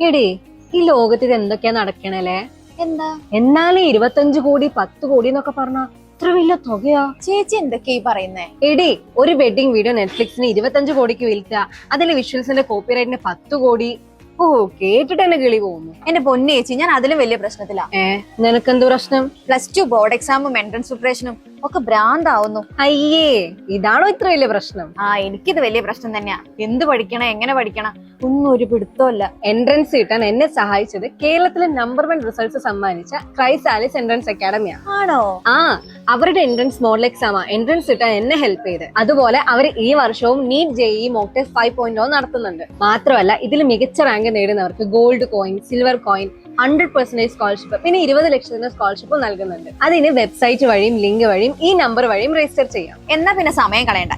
എടേ, ഈ ലോകത്തിൽ എന്തൊക്കെയാ നടക്കണല്ലേ? എന്താ എന്നാലും 25 കോടി 10 കോടി എന്നൊക്കെ പറഞ്ഞ ഇത്ര വലിയ തുകയാ. ചേച്ചി എന്തൊക്കെയാ ഈ പറയുന്നേ? എടേ, ഒരു വെഡിങ് വീഡിയോ നെറ്റ്ഫ്ലിക്സിന് 25 കോടിക്ക് വിൽക്കുക, അതിലെ വിഷ്വൽസിന്റെ കോപ്പിറൈറ്റിന് 10 കോടി. ഓ, കേട്ടിട്ട് എന്നെ കിളി പോകുന്നു. എന്റെ പൊന്നു ചേച്ചി, ഞാൻ അതിലും വലിയ പ്രശ്നത്തിലാ. നിനക്കെന്ത് പ്രശ്നം? +2 ബോർഡ് എക്സാമും എൻട്രൻസ് പ്രിപ്പറേഷനും ഒക്കെ ഭ്രാന്താവുന്നു. അയ്യേ, ഇതാണോ ഇത്ര വലിയ പ്രശ്നം? എനിക്കിത് വലിയ പ്രശ്നം തന്നെയാ. എന്ത് പഠിക്കണം, എങ്ങനെ പഠിക്കണം, ഒന്നും ഒരു പിടുത്തമില്ല. എൻട്രൻസ് കിട്ടാൻ എന്നെ സഹായിച്ചത് കേരളത്തിലെ നമ്പർ 1 റിസൾട്ട്സ് സമ്മാനിച്ച ക്രൈസാലിസ് എൻട്രൻസ് അക്കാഡമിയാണ്. ആണോ? അവരുടെ എൻട്രൻസ് മോഡൽ എക്സാമാ എൻട്രൻസ് കിട്ടാൻ എന്നെ ഹെൽപ്പ് ചെയ്ത്. അതുപോലെ അവർ ഈ വർഷവും നീറ്റ് JEE മോക്ക് ടെസ്റ്റ് 5.0 നടത്തുന്നുണ്ട്. മാത്രമല്ല, ഇതിൽ മികച്ച റാങ്ക് നേടുന്നവർക്ക് gold coin, silver coin, 100% scholarship, പിന്നെ 20 ലക്ഷത്തിന്റെ സ്കോളർഷിപ്പ് നൽകുന്നുണ്ട്. അതിന് വെബ്സൈറ്റ് വഴിയും ലിങ്ക് വഴിയും ഈ നമ്പർ വഴിയും രജിസ്റ്റർ ചെയ്യാം. എന്നാ പിന്നെ സമയം കളയണ്ട.